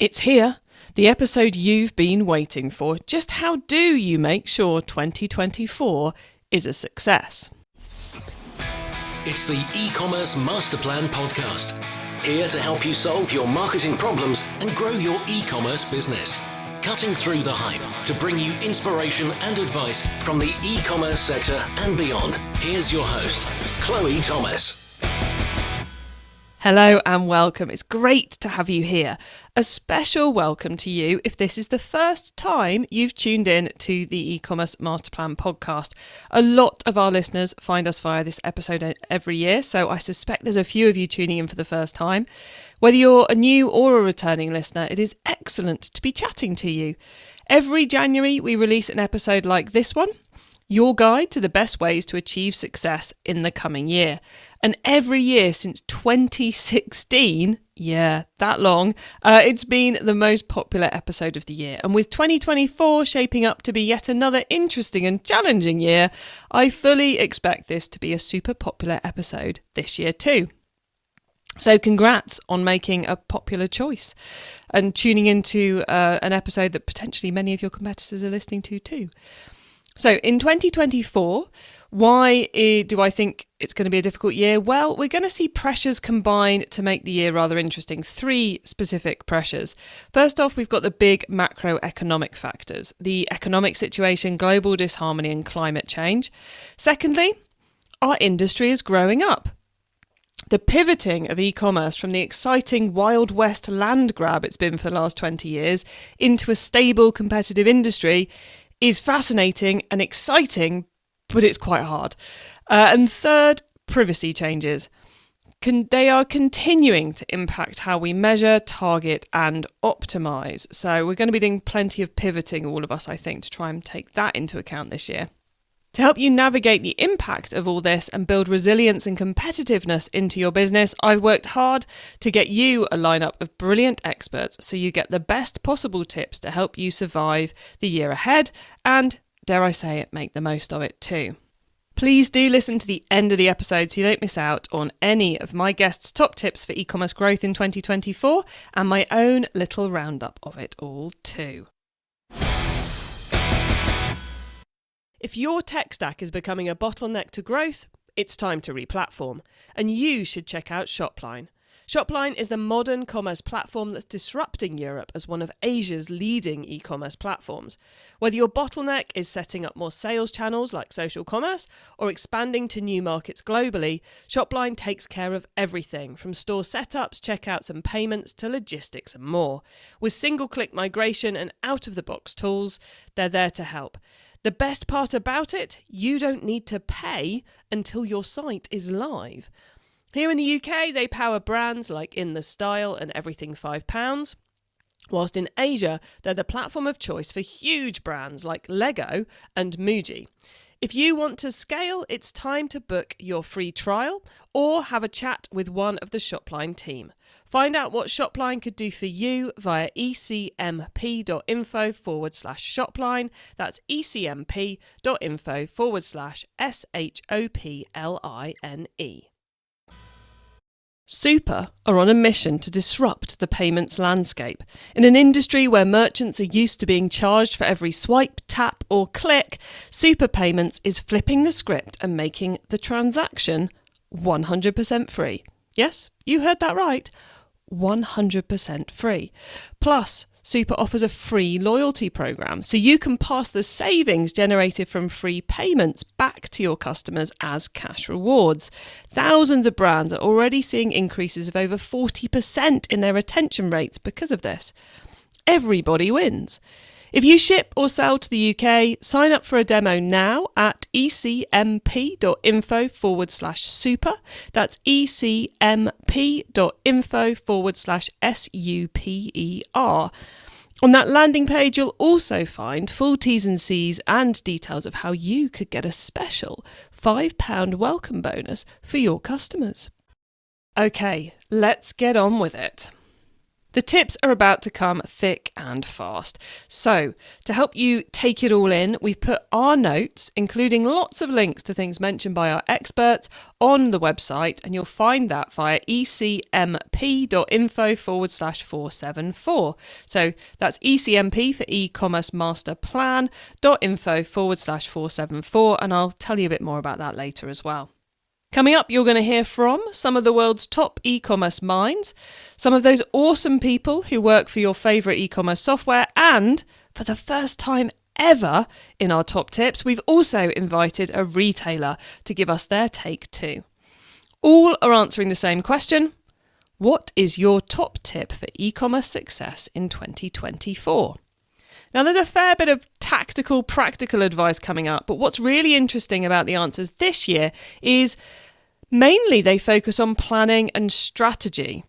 It's here, the episode you've been waiting for. Just how do you make sure 2024 is a success? It's the eCommerce Master Plan podcast, here to help you solve your marketing problems and grow your e-commerce business. Cutting through the hype to bring you inspiration and advice from the e-commerce sector and beyond. Here's your host, Chloe Thomas. Hello and welcome. It's great to have you here. A special welcome to you if this is the first time you've tuned in to the eCommerce Master Plan podcast. A lot of our listeners find us via this episode every year, so I suspect there's a few of you tuning in for the first time. Whether you're a new or a returning listener, it is excellent to be chatting to you. Every January we release an episode like this one, your guide to the best ways to achieve success in the coming year. And every year since 2016, yeah, that long, it's been the most popular episode of the year. And with 2024 shaping up to be yet another interesting and challenging year, I fully expect this to be a super popular episode this year too. So congrats on making a popular choice and tuning into an episode that potentially many of your competitors are listening to too. So in 2024, why do I think it's going to be a difficult year? Well, we're going to see pressures combine to make the year rather interesting. Three specific pressures. First off, we've got the big macroeconomic factors, the economic situation, global disharmony and climate change. Secondly, our industry is growing up. The pivoting of e-commerce from the exciting Wild West land grab it's been for the last 20 years into a stable competitive industry is fascinating and exciting, but it's quite hard. And third, privacy changes. They are continuing to impact how we measure, target and optimise. So we're going to be doing plenty of pivoting, all of us, I think, to try and take that into account this year. To help you navigate the impact of all this and build resilience and competitiveness into your business, I've worked hard to get you a lineup of brilliant experts so you get the best possible tips to help you survive the year ahead and, dare I say it, make the most of it too. Please do listen to the end of the episode so you don't miss out on any of my guests' top tips for e-commerce growth in 2024 and my own little roundup of it all too. If your tech stack is becoming a bottleneck to growth, it's time to replatform, and you should check out SHOPLINE. SHOPLINE is the modern commerce platform that's disrupting Europe as one of Asia's leading e-commerce platforms. Whether your bottleneck is setting up more sales channels like social commerce or expanding to new markets globally, SHOPLINE takes care of everything from store setups, checkouts and payments to logistics and more. With single-click migration and out-of-the-box tools, they're there to help. The best part about it, you don't need to pay until your site is live. Here in the UK, they power brands like In The Style and Everything £5, whilst in Asia, they're the platform of choice for huge brands like Lego and Muji. If you want to scale, it's time to book your free trial or have a chat with one of the SHOPLINE team. Find out what SHOPLINE could do for you via ecmp.info/SHOPLINE. That's ecmp.info/SHOPLINE. Super are on a mission to disrupt the payments landscape. In an industry where merchants are used to being charged for every swipe, tap or click, Super Payments is flipping the script and making the transaction 100% free. Yes, you heard that right. 100% free. Plus, Super offers a free loyalty program, so you can pass the savings generated from free payments back to your customers as cash rewards. Thousands of brands are already seeing increases of over 40% in their retention rates because of this. Everybody wins. If you ship or sell to the UK, sign up for a demo now at ecmp.info/super. That's ecmp.info/SUPER. On that landing page, you'll also find full T's and C's and details of how you could get a special £5 welcome bonus for your customers. Okay, let's get on with it. The tips are about to come thick and fast. So, to help you take it all in, we've put our notes, including lots of links to things mentioned by our experts, on the website, and you'll find that via ecmp.info/474. So that's ecmp for e-commerce master plan.info/474, and I'll tell you a bit more about that later as well. Coming up, you're going to hear from some of the world's top e-commerce minds, some of those awesome people who work for your favourite e-commerce software, and for the first time ever in our top tips, we've also invited a retailer to give us their take too. All are answering the same question: what is your top tip for e-commerce success in 2024? Now, there's a fair bit of tactical, practical advice coming up, but what's really interesting about the answers this year is mainly they focus on planning and strategy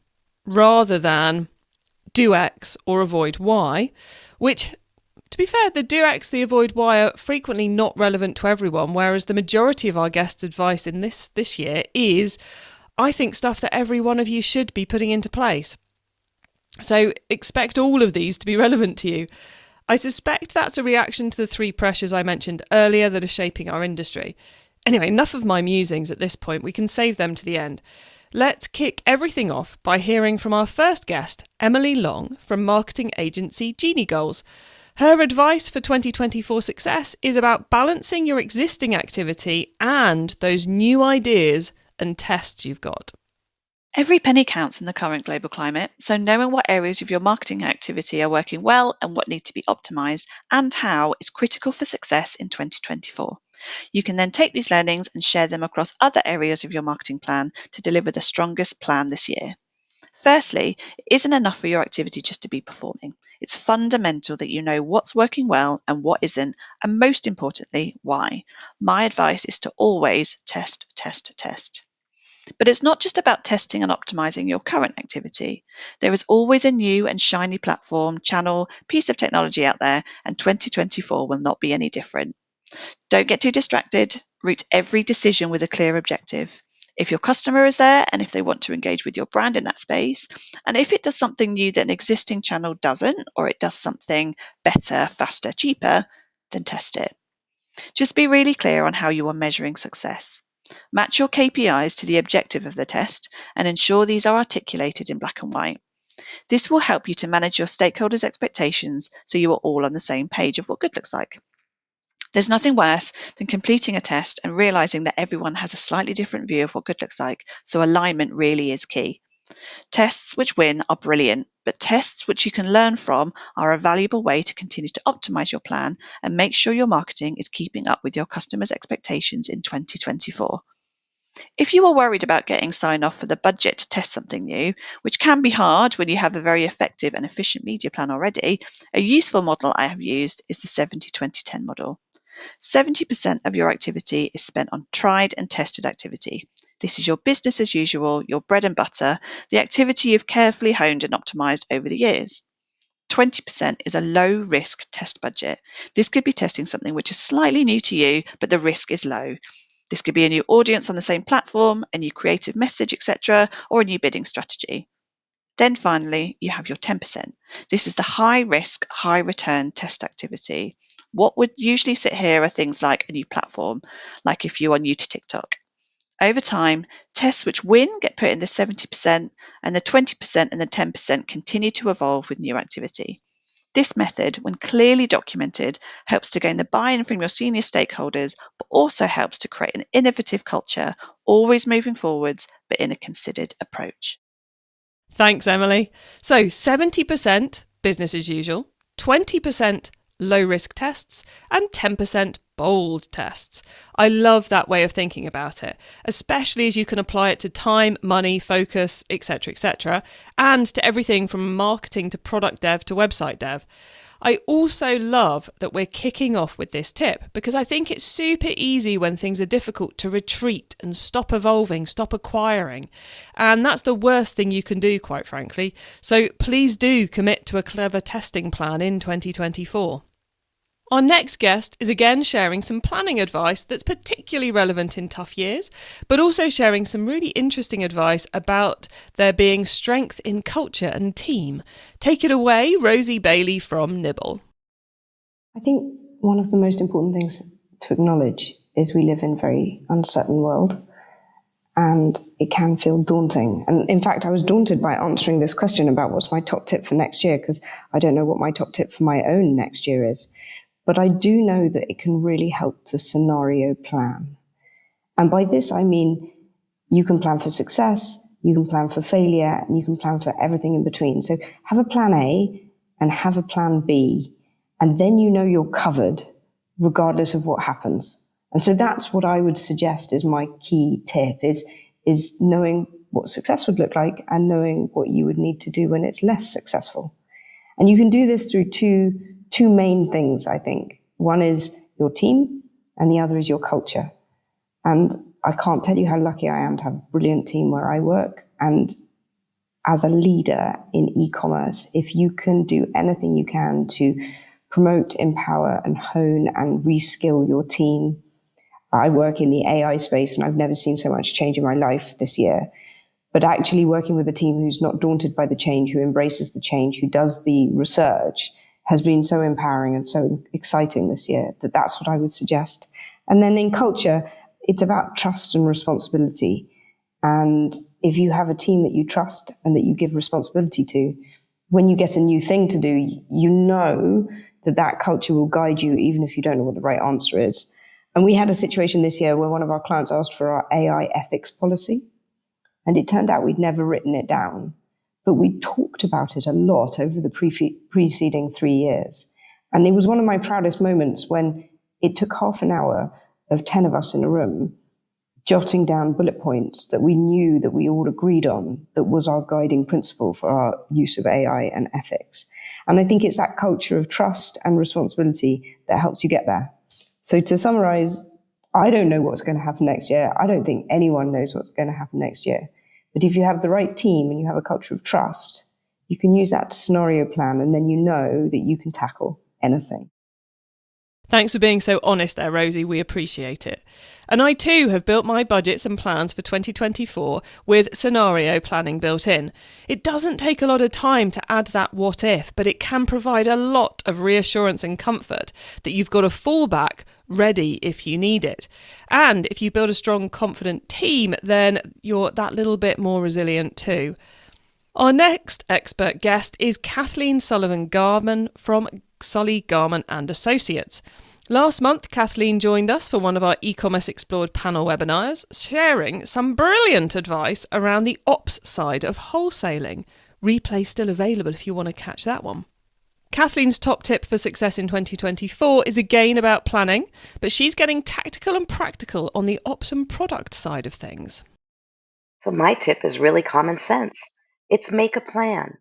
rather than do X or avoid Y, which, to be fair, the do X, the avoid Y are frequently not relevant to everyone, whereas the majority of our guests' advice in this year is, I think, stuff that every one of you should be putting into place. So expect all of these to be relevant to you. I suspect that's a reaction to the three pressures I mentioned earlier that are shaping our industry. Anyway, enough of my musings at this point. We can save them to the end. Let's kick everything off by hearing from our first guest, Emily Long from marketing agency Genie Goals. Her advice for 2024 success is about balancing your existing activity and those new ideas and tests you've got. Every penny counts in the current global climate, so knowing what areas of your marketing activity are working well and what need to be optimised and how is critical for success in 2024. You can then take these learnings and share them across other areas of your marketing plan to deliver the strongest plan this year. Firstly, it isn't enough for your activity just to be performing. It's fundamental that you know what's working well and what isn't, and most importantly, why. My advice is to always test. But it's not just about testing and optimizing your current activity. There is always a new and shiny platform, channel, piece of technology out there, and 2024 will not be any different. Don't get too distracted. Root every decision with a clear objective. If your customer is there and if they want to engage with your brand in that space, and if it does something new that an existing channel doesn't, or it does something better, faster, cheaper, then test it. Just be really clear on how you are measuring success. Match your KPIs to the objective of the test and ensure these are articulated in black and white. This will help you to manage your stakeholders' expectations so you are all on the same page of what good looks like. There's nothing worse than completing a test and realizing that everyone has a slightly different view of what good looks like, so alignment really is key. Tests which win are brilliant, but tests which you can learn from are a valuable way to continue to optimize your plan and make sure your marketing is keeping up with your customers' expectations in 2024. If you are worried about getting sign-off for the budget to test something new, which can be hard when you have a very effective and efficient media plan already, a useful model I have used is the 70-20-10 model. 70% of your activity is spent on tried and tested activity. This is your business as usual, your bread and butter, the activity you've carefully honed and optimized over the years. 20% is a low-risk test budget. This could be testing something which is slightly new to you, but the risk is low. This could be a new audience on the same platform, a new creative message, etc., or a new bidding strategy. Then finally, you have your 10%. This is the high-risk, high-return test activity. What would usually sit here are things like a new platform, like if you are new to TikTok. Over time, tests which win get put in the 70%, and the 20% and the 10% continue to evolve with new activity. This method, when clearly documented, helps to gain the buy-in from your senior stakeholders, but also helps to create an innovative culture, always moving forwards, but in a considered approach. Thanks, Emily. So 70% business as usual, 20% low-risk tests, and 10% bold tests. I love that way of thinking about it, especially as you can apply it to time, money, focus, etc., and to everything from marketing to product dev to website dev. I also love that we're kicking off with this tip because I think it's super easy when things are difficult to retreat and stop evolving, stop acquiring. And that's the worst thing you can do, quite frankly. So please do commit to a clever testing plan in 2024. Our next guest is again sharing some planning advice that's particularly relevant in tough years, but also sharing some really interesting advice about there being strength in culture and team. Take it away, Rosie Bailey from Nibble. I think one of the most important things to acknowledge is we live in a very uncertain world, and it can feel daunting. And in fact, I was daunted by answering this question about what's my top tip for next year, because I don't know what my top tip for my own next year is. But I do know that it can really help to scenario plan. And by this, I mean, you can plan for success, you can plan for failure, and you can plan for everything in between. So have a plan A and have a plan B, and then you know you're covered regardless of what happens. And so that's what I would suggest is my key tip, is knowing what success would look like and knowing what you would need to do when it's less successful. And you can do this through two main things, I think. One is your team, and the other is your culture. And I can't tell you how lucky I am to have a brilliant team where I work. And as a leader in e-commerce, if you can do anything you can to promote, empower, and hone and reskill your team. I work in the AI space, and I've never seen so much change in my life this year. But actually working with a team who's not daunted by the change, who embraces the change, who does the research, has been so empowering and so exciting this year that's what I would suggest. And then in culture, it's about trust and responsibility. And if you have a team that you trust and that you give responsibility to, when you get a new thing to do, you know that culture will guide you even if you don't know what the right answer is. And we had a situation this year where one of our clients asked for our AI ethics policy. And it turned out we'd never written it down. But we talked about it a lot over the preceding 3 years. And it was one of my proudest moments when it took half an hour of 10 of us in a room jotting down bullet points that we knew that we all agreed on, that was our guiding principle for our use of AI and ethics. And I think it's that culture of trust and responsibility that helps you get there. So to summarize, I don't know what's going to happen next year. I don't think anyone knows what's going to happen next year. But if you have the right team and you have a culture of trust, you can use that to scenario plan, and then you know that you can tackle anything. Thanks for being so honest there, Rosie. We appreciate it. And I too have built my budgets and plans for 2024 with scenario planning built in. It doesn't take a lot of time to add that what if, but it can provide a lot of reassurance and comfort that you've got a fallback ready if you need it. And if you build a strong, confident team, then you're that little bit more resilient too. Our next expert guest is Kathleen Sullivan Garman from SullyGarman and Associates. Last month, Kathleen joined us for one of our eCommerce Explored panel webinars, sharing some brilliant advice around the ops side of wholesaling. Replay still available if you want to catch that one. Kathleen's top tip for success in 2024 is again about planning, but she's getting tactical and practical on the ops and product side of things. So my tip is really common sense. It's make a plan.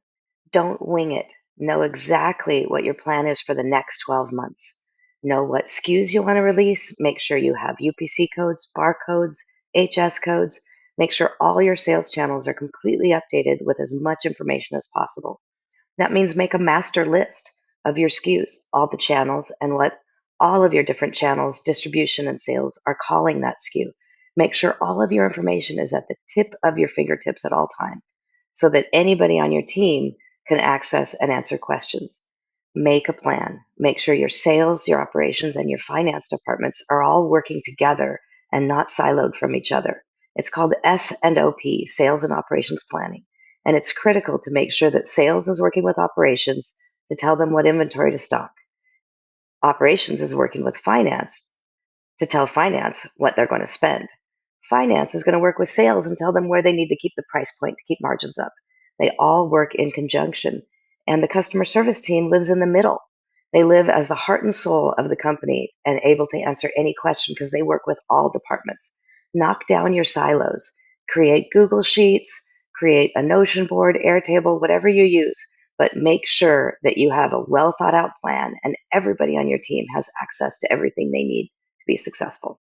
Don't wing it. Know exactly what your plan is for the next 12 months. Know what SKUs you want to release. Make sure you have UPC codes, barcodes, HS codes. Make sure all your sales channels are completely updated with as much information as possible. That means make a master list of your SKUs, all the channels, and what all of your different channels, distribution and sales, are calling that SKU. Make sure all of your information is at the tip of your fingertips at all times so that anybody on your team can access and answer questions. Make a plan. Make sure your sales, your operations, and your finance departments are all working together and not siloed from each other. It's called S&OP, Sales and Operations Planning. And it's critical to make sure that sales is working with operations to tell them what inventory to stock. Operations is working with finance to tell finance what they're going to spend. Finance is going to work with sales and tell them where they need to keep the price point to keep margins up. They all work in conjunction. And the customer service team lives in the middle. They live as the heart and soul of the company and able to answer any question because they work with all departments. Knock down your silos. Create Google Sheets, create a Notion board, Airtable, whatever you use, but make sure that you have a well thought out plan and everybody on your team has access to everything they need to be successful.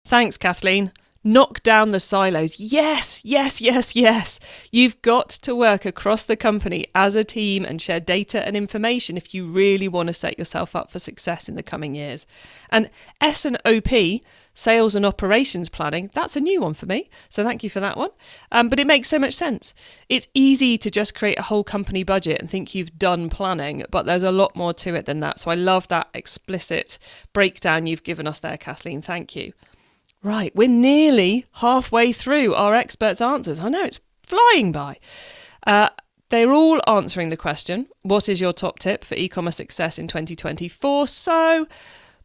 Thanks, Kathleen. Knock down the silos. Yes, yes, yes, yes. You've got to work across the company as a team and share data and information if you really want to set yourself up for success in the coming years. And S&OP, sales and operations planning, that's a new one for me. So thank you for that one. But it makes so much sense. It's easy to just create a whole company budget and think you've done planning, but there's a lot more to it than that. So I love that explicit breakdown you've given us there, Kathleen. Thank you. Right, we're nearly halfway through our experts' answers. I know, it's flying by. They're all answering the question, what is your top tip for e-commerce success in 2024? So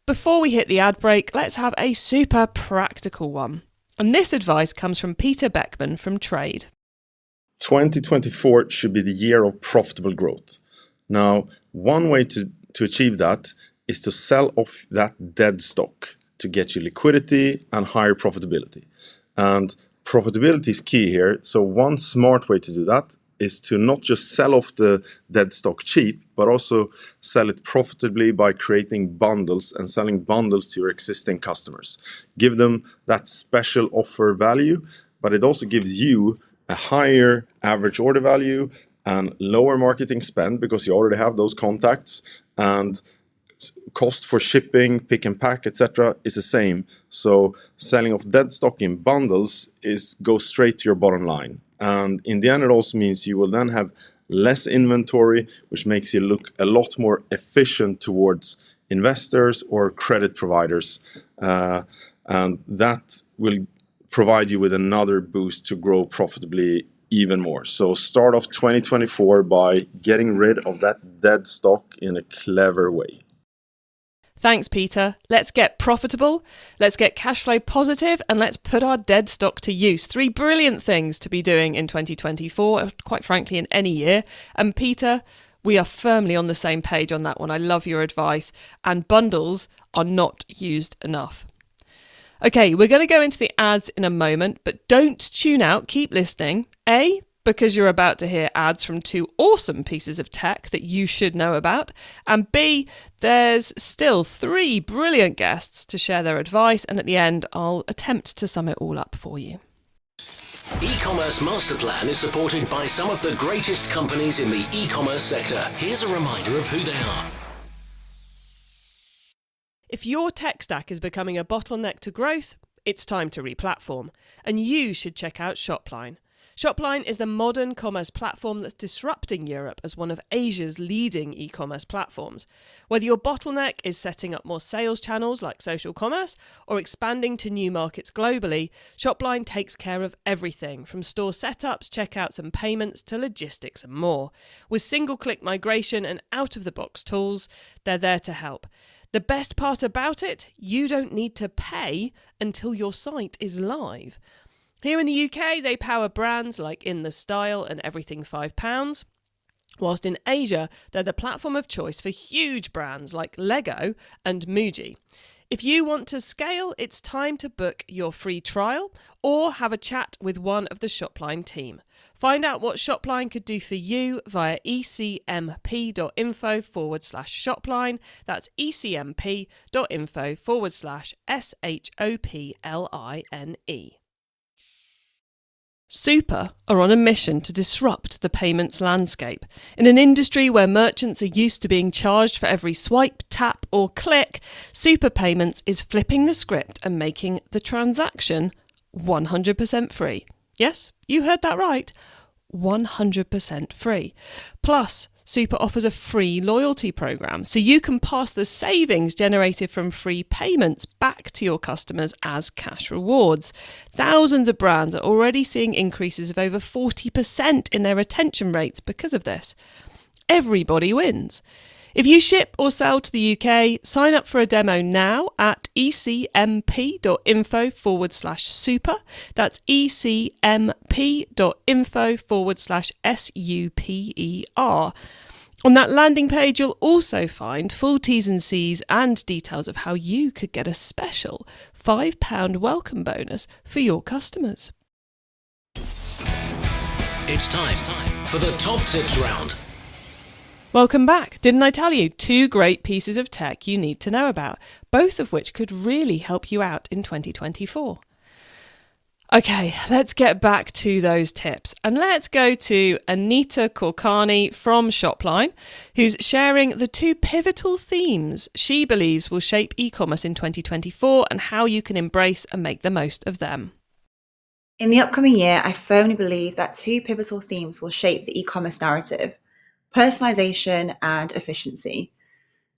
before we hit the ad break, let's have a super practical one. And this advice comes from Peter Beckman from Treyd. 2024 should be the year of profitable growth. Now, one way to achieve that is to sell off that dead stock to get you liquidity and higher profitability. And profitability is key here. So one smart way to do that is to not just sell off the dead stock cheap, but also sell it profitably by creating bundles and selling bundles to your existing customers. Give them that special offer value, but it also gives you a higher average order value and lower marketing spend because you already have those contacts, and cost for shipping, pick and pack, etc. is the same. So selling off dead stock in bundles goes straight to your bottom line. And in the end, it also means you will then have less inventory, which makes you look a lot more efficient towards investors or credit providers. And that will provide you with another boost to grow profitably even more. So start off 2024 by getting rid of that dead stock in a clever way. Thanks, Peter. Let's get profitable, let's get cash flow positive, and let's put our dead stock to use. 3 brilliant things to be doing in 2024, quite frankly, in any year. And Peter, we are firmly on the same page on that one. I love your advice. And bundles are not used enough. Okay, we're going to go into the ads in a moment, but don't tune out. Keep listening. A, because you're about to hear ads from 2 awesome pieces of tech that you should know about. And B, there's still 3 brilliant guests to share their advice. And at the end, I'll attempt to sum it all up for you. E-commerce Master Plan is supported by some of the greatest companies in the e-commerce sector. Here's a reminder of who they are. If your tech stack is becoming a bottleneck to growth, it's time to replatform. And you should check out SHOPLINE. SHOPLINE is the modern commerce platform that's disrupting Europe as one of Asia's leading e-commerce platforms. Whether your bottleneck is setting up more sales channels like social commerce or expanding to new markets globally, SHOPLINE takes care of everything from store setups, checkouts and payments to logistics and more. With single-click migration and out-of-the-box tools, they're there to help. The best part about it, you don't need to pay until your site is live. Here in the UK, they power brands like In The Style and Everything £5, whilst in Asia, they're the platform of choice for huge brands like Lego and Muji. If you want to scale, it's time to book your free trial or have a chat with one of the SHOPLINE team. Find out what SHOPLINE could do for you via ecmp.info/SHOPLINE. That's ecmp.info/SHOPLINE. Super are on a mission to disrupt the payments landscape. In an industry where merchants are used to being charged for every swipe, tap or click, Super Payments is flipping the script and making the transaction 100% free. Yes, you heard that right. 100% free. Plus, Super offers a free loyalty program, so you can pass the savings generated from free payments back to your customers as cash rewards. Thousands of brands are already seeing increases of over 40% in their retention rates because of this. Everybody wins. If you ship or sell to the UK, sign up for a demo now at ecmp.info/super. That's ecmp.info/SUPER. On that landing page, you'll also find full T's and C's and details of how you could get a special £5 welcome bonus for your customers. It's time for the top tips round. Welcome back. Didn't I tell you 2 great pieces of tech you need to know about, both of which could really help you out in 2024? Okay, let's get back to those tips and let's go to Anita Kulkarni from SHOPLINE, who's sharing the 2 pivotal themes she believes will shape e-commerce in 2024 and how you can embrace and make the most of them. In the upcoming year, I firmly believe that 2 pivotal themes will shape the e-commerce narrative: personalization and efficiency.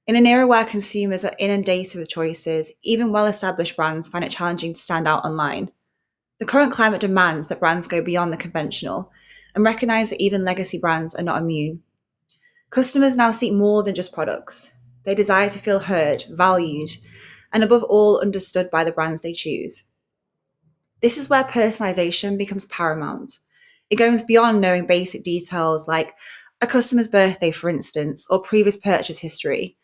In an era where consumers are inundated with choices, even well-established brands find it challenging to stand out online. The current climate demands that brands go beyond the conventional and recognize that even legacy brands are not immune. Customers now seek more than just products. They desire to feel heard, valued, and above all, understood by the brands they choose. This is where personalization becomes paramount. It goes beyond knowing basic details like a customer's birthday, for instance, or previous purchase history.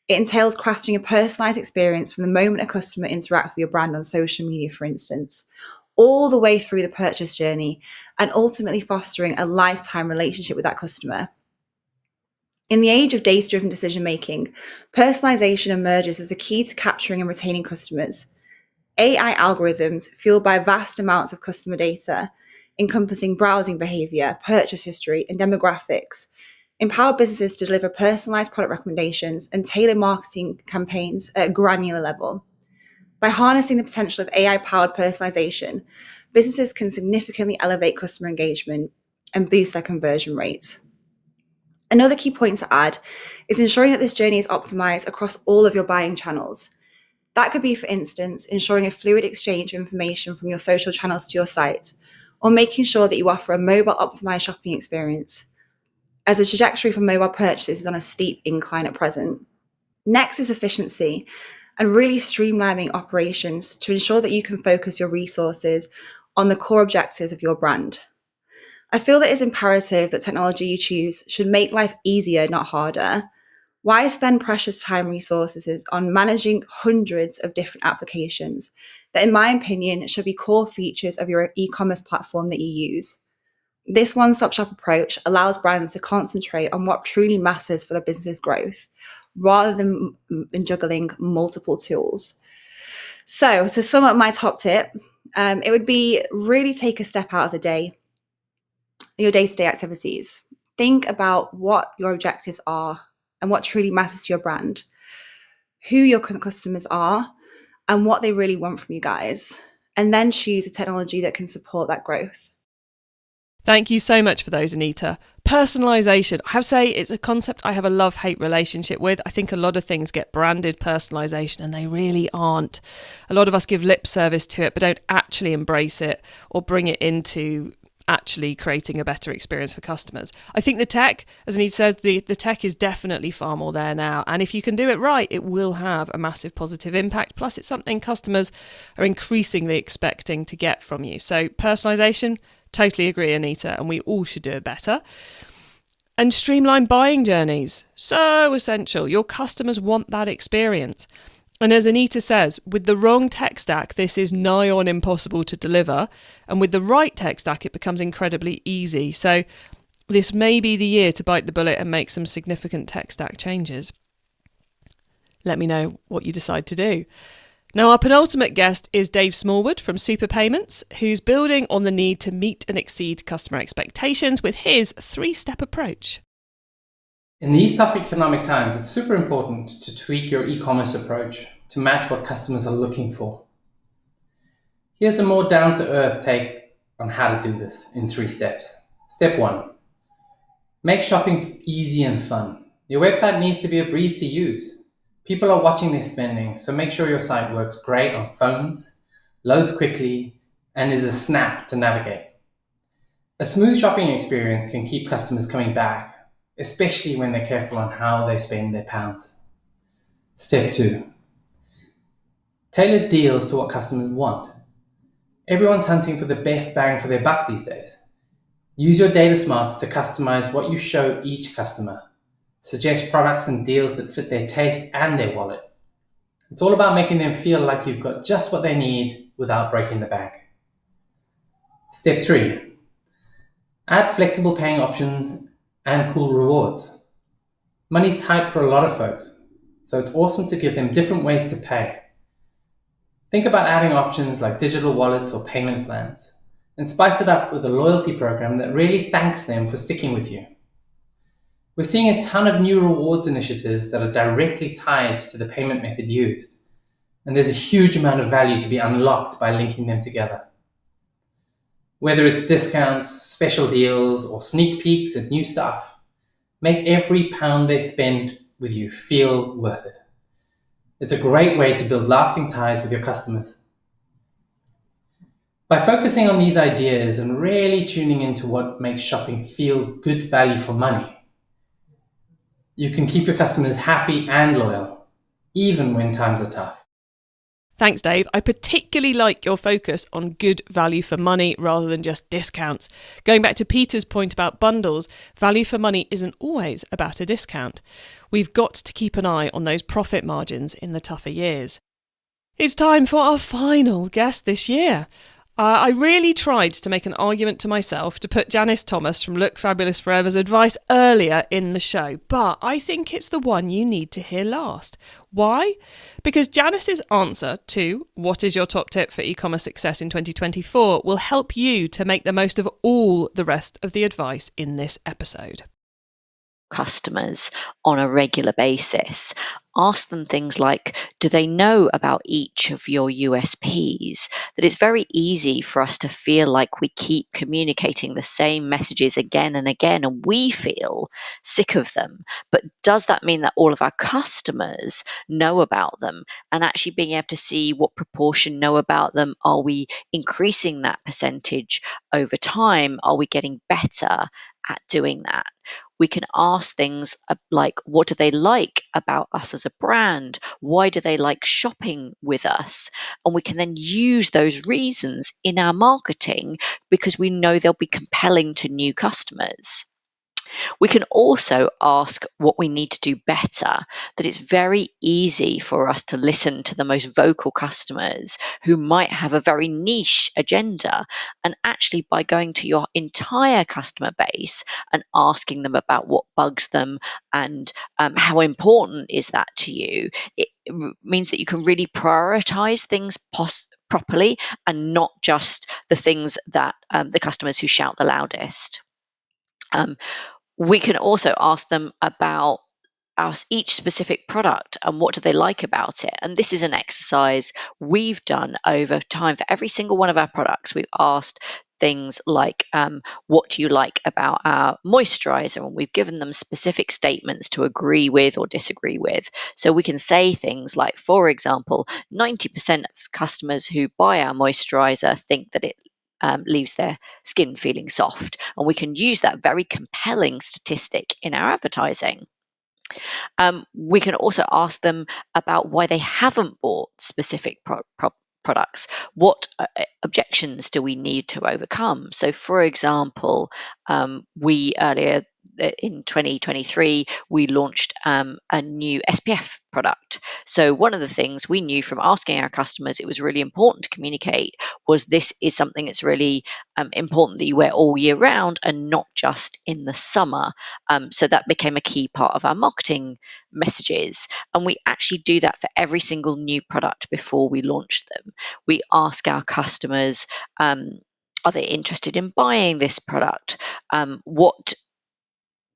It entails crafting a personalized experience from the moment a customer interacts with your brand on social media, for instance, all the way through the purchase journey, and ultimately fostering a lifetime relationship with that customer. In the age of data-driven decision-making, personalization emerges as the key to capturing and retaining customers. AI algorithms, fueled by vast amounts of customer data, encompassing browsing behavior, purchase history, and demographics, empower businesses to deliver personalized product recommendations and tailor marketing campaigns at a granular level. By harnessing the potential of AI-powered personalization, businesses can significantly elevate customer engagement and boost their conversion rates. Another key point to add is ensuring that this journey is optimized across all of your buying channels. That could be, for instance, ensuring a fluid exchange of information from your social channels to your site, or making sure that you offer a mobile-optimized shopping experience, as the trajectory for mobile purchases is on a steep incline at present. Next is efficiency, and really streamlining operations to ensure that you can focus your resources on the core objectives of your brand. I feel that it's imperative that technology you choose should make life easier, not harder. Why spend precious time and resources on managing hundreds of different applications that, in my opinion, should be core features of your e-commerce platform that you use? This one-stop shop approach allows brands to concentrate on what truly matters for their business's growth, rather than juggling multiple tools. So, to sum up my top tip, it would be really take a step out of the day, your day-to-day activities. Think about what your objectives are and what truly matters to your brand, who your customers are, and what they really want from you guys, and then choose a technology that can support that growth. Thank you so much for those, Anita. Personalisation. I have to say it's a concept I have a love-hate relationship with. I think a lot of things get branded personalisation and they really aren't. A lot of us give lip service to it but don't actually embrace it or bring it into actually creating a better experience for customers. I think the tech, as Anita says, the tech is definitely far more there now. And if you can do it right, it will have a massive positive impact. Plus, it's something customers are increasingly expecting to get from you. So personalisation, totally agree, Anita, and we all should do it better. And streamline buying journeys. So essential. Your customers want that experience. And as Anita says, with the wrong tech stack, this is nigh on impossible to deliver. And with the right tech stack, it becomes incredibly easy. So this may be the year to bite the bullet and make some significant tech stack changes. Let me know what you decide to do. Now, our penultimate guest is Dave Smallwood from Super Payments, who's building on the need to meet and exceed customer expectations with his 3-step approach. In these tough economic times, it's super important to tweak your e-commerce approach to match what customers are looking for. Here's a more down-to-earth take on how to do this in 3 steps. Step 1, make shopping easy and fun. Your website needs to be a breeze to use. People are watching their spending, so make sure your site works great on phones, loads quickly, and is a snap to navigate. A smooth shopping experience can keep customers coming back, especially when they're careful on how they spend their pounds. Step 2, tailor deals to what customers want. Everyone's hunting for the best bang for their buck these days. Use your data smarts to customize what you show each customer. Suggest products and deals that fit their taste and their wallet. It's all about making them feel like you've got just what they need without breaking the bank. Step 3, add flexible paying options and cool rewards. Money's tight for a lot of folks, so it's awesome to give them different ways to pay. Think about adding options like digital wallets or payment plans, and spice it up with a loyalty program that really thanks them for sticking with you. We're seeing a ton of new rewards initiatives that are directly tied to the payment method used, and there's a huge amount of value to be unlocked by linking them together. Whether it's discounts, special deals, or sneak peeks at new stuff, make every pound they spend with you feel worth it. It's a great way to build lasting ties with your customers. By focusing on these ideas and really tuning into what makes shopping feel good value for money, you can keep your customers happy and loyal, even when times are tough. Thanks, Dave. I particularly like your focus on good value for money rather than just discounts. Going back to Peter's point about bundles, value for money isn't always about a discount. We've got to keep an eye on those profit margins in the tougher years. It's time for our final guest this year. I really tried to make an argument to myself to put Janis Thomas from Look Fabulous Forever's advice earlier in the show, but I think it's the one you need to hear last. Why? Because Janis's answer to what is your top tip for e-commerce success in 2024 will help you to make the most of all the rest of the advice in this episode. Customers on a regular basis. Ask them things like, do they know about each of your USPs? That it's very easy for us to feel like we keep communicating the same messages again and again, and we feel sick of them. But does that mean that all of our customers know about them? And actually being able to see what proportion know about them, are we increasing that percentage over time? Are we getting better at doing that? We can ask things like, what do they like about us as a brand? Why do they like shopping with us? And we can then use those reasons in our marketing because we know they'll be compelling to new customers. We can also ask what we need to do better, that it's very easy for us to listen to the most vocal customers who might have a very niche agenda. And actually, by going to your entire customer base and asking them about what bugs them and how important is that to you, it means that you can really prioritize things properly and not just the things that the customers who shout the loudest. We can also ask them about each specific product and what do they like about it. And this is an exercise we've done over time for every single one of our products. We've asked things like, what do you like about our moisturizer? And we've given them specific statements to agree with or disagree with. So we can say things like, for example, 90% of customers who buy our moisturizer think that it leaves their skin feeling soft. And we can use that very compelling statistic in our advertising. We can also ask them about why they haven't bought specific products. What objections do we need to overcome? So, for example, we earlier in 2023, we launched a new SPF product. So one of the things we knew from asking our customers it was really important to communicate was this is something that's really important that you wear all year round and not just in the summer. So that became a key part of our marketing messages. And we actually do that for every single new product before we launch them. We ask our customers, are they interested in buying this product?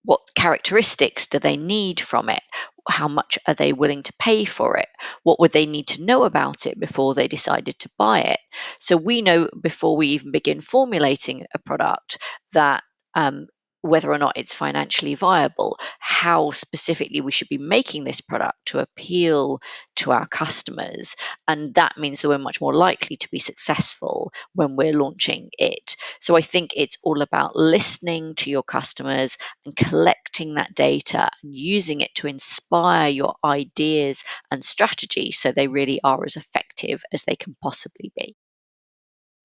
What characteristics do they need from it? How much are they willing to pay for it? What would they need to know about it before they decided to buy it? So we know before we even begin formulating a product that whether or not it's financially viable, how specifically we should be making this product to appeal to our customers. And that means that we're much more likely to be successful when we're launching it. So I think it's all about listening to your customers and collecting that data and using it to inspire your ideas and strategy so they really are as effective as they can possibly be.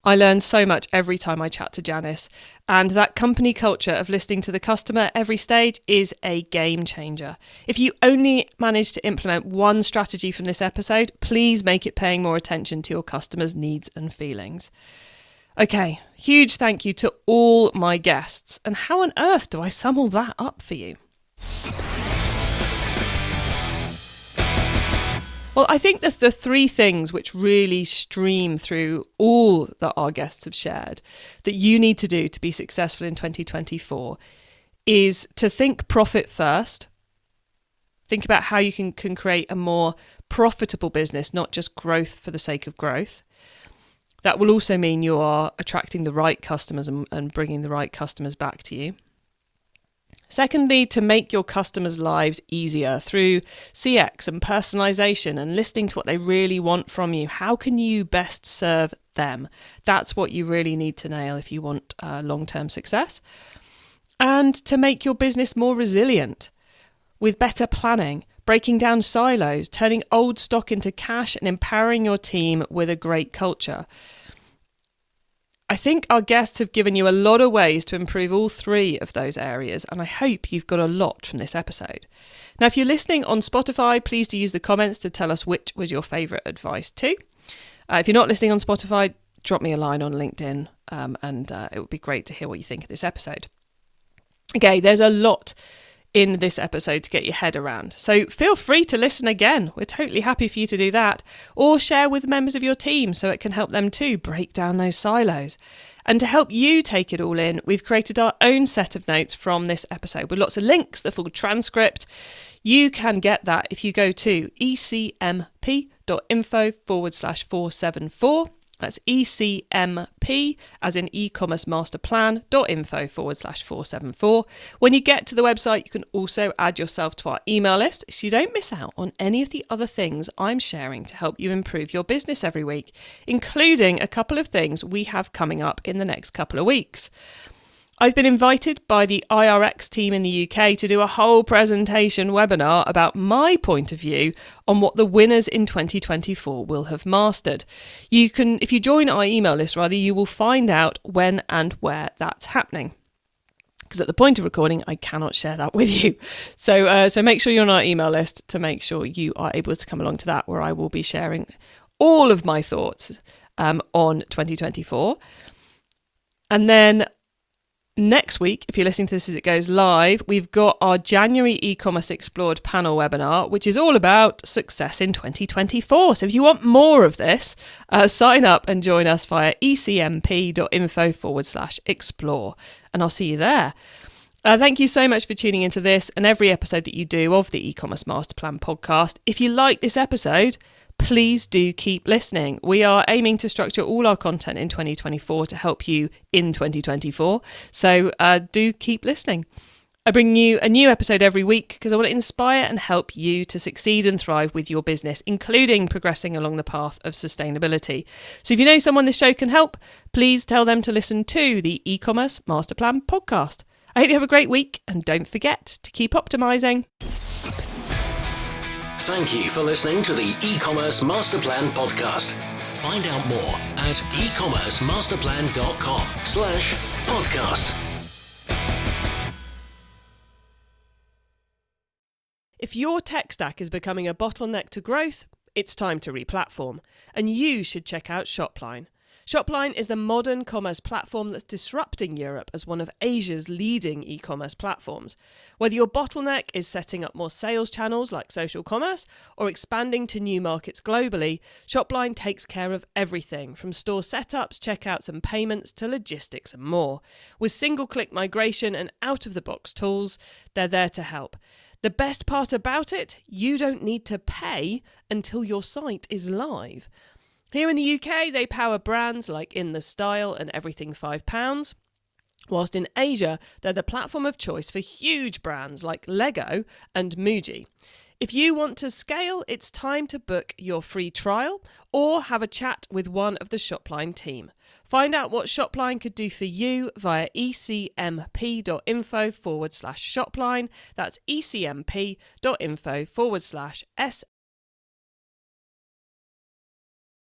I learn so much every time I chat to Janis, and that company culture of listening to the customer at every stage is a game changer. If you only manage to implement one strategy from this episode, please make it paying more attention to your customers' needs and feelings. Okay, huge thank you to all my guests. And how on earth do I sum all that up for you? Well, I think that the three things which really stream through all that our guests have shared that you need to do to be successful in 2024 is to think profit first. Think about how you can create a more profitable business, not just growth for the sake of growth. That will also mean you are attracting the right customers and bringing the right customers back to you. Secondly, to make your customers' lives easier through CX and personalization and listening to what they really want from you. How can you best serve them? That's what you really need to nail if you want long-term success. And to make your business more resilient with better planning, breaking down silos, turning old stock into cash and empowering your team with a great culture. I think our guests have given you a lot of ways to improve all three of those areas, and I hope you've got a lot from this episode. Now, if you're listening on Spotify, please do use the comments to tell us which was your favourite advice too. If you're not listening on Spotify, drop me a line on LinkedIn, and it would be great to hear what you think of this episode. Okay, there's a lot in this episode to get your head around. So feel free to listen again. We're totally happy for you to do that. Or share with members of your team so it can help them too break down those silos. And to help you take it all in, we've created our own set of notes from this episode with lots of links, the full transcript. You can get that if you go to ecmp.info/474. That's ECMP, as in e-commerce masterplan.info/474. When you get to the website, you can also add yourself to our email list so you don't miss out on any of the other things I'm sharing to help you improve your business every week, including a couple of things we have coming up in the next couple of weeks. I've been invited by the IRX team in the UK to do a whole presentation webinar about my point of view on what the winners in 2024 will have mastered. If you join our email list, you will find out when and where that's happening. Because at the point of recording, I cannot share that with you. So make sure you're on our email list to make sure you are able to come along to that, where I will be sharing all of my thoughts on 2024. And then next week, if you're listening to this as it goes live, we've got our January e-commerce explored panel webinar, which is all about success in 2024. So if you want more of this, sign up and join us via ecmp.info/explore, and I'll see you there. Thank you so much for tuning into this and every episode that you do of the e-commerce master plan podcast. If you like this episode, please do keep listening. We are aiming to structure all our content in 2024 to help you in 2024. So do keep listening. I bring you a new episode every week because I want to inspire and help you to succeed and thrive with your business, including progressing along the path of sustainability. So if you know someone this show can help, please tell them to listen to the e-commerce master plan podcast. I hope you have a great week, and don't forget to keep optimizing. Thank you for listening to the e-commerce master plan podcast. Find out more at ecommercemasterplan.com/podcast. If your tech stack is becoming a bottleneck to growth, it's time to replatform, and you should check out SHOPLINE. SHOPLINE is the modern commerce platform that's disrupting Europe as one of Asia's leading e-commerce platforms. Whether your bottleneck is setting up more sales channels like social commerce or expanding to new markets globally, SHOPLINE takes care of everything from store setups, checkouts and payments to logistics and more. With single-click migration and out-of-the-box tools, they're there to help. The best part about it, you don't need to pay until your site is live. Here in the UK, they power brands like In The Style and Everything £5, whilst in Asia, they're the platform of choice for huge brands like Lego and Muji. If you want to scale, it's time to book your free trial or have a chat with one of the SHOPLINE team. Find out what SHOPLINE could do for you via ecmp.info/SHOPLINE. That's ecmp.info/SHOPLINE.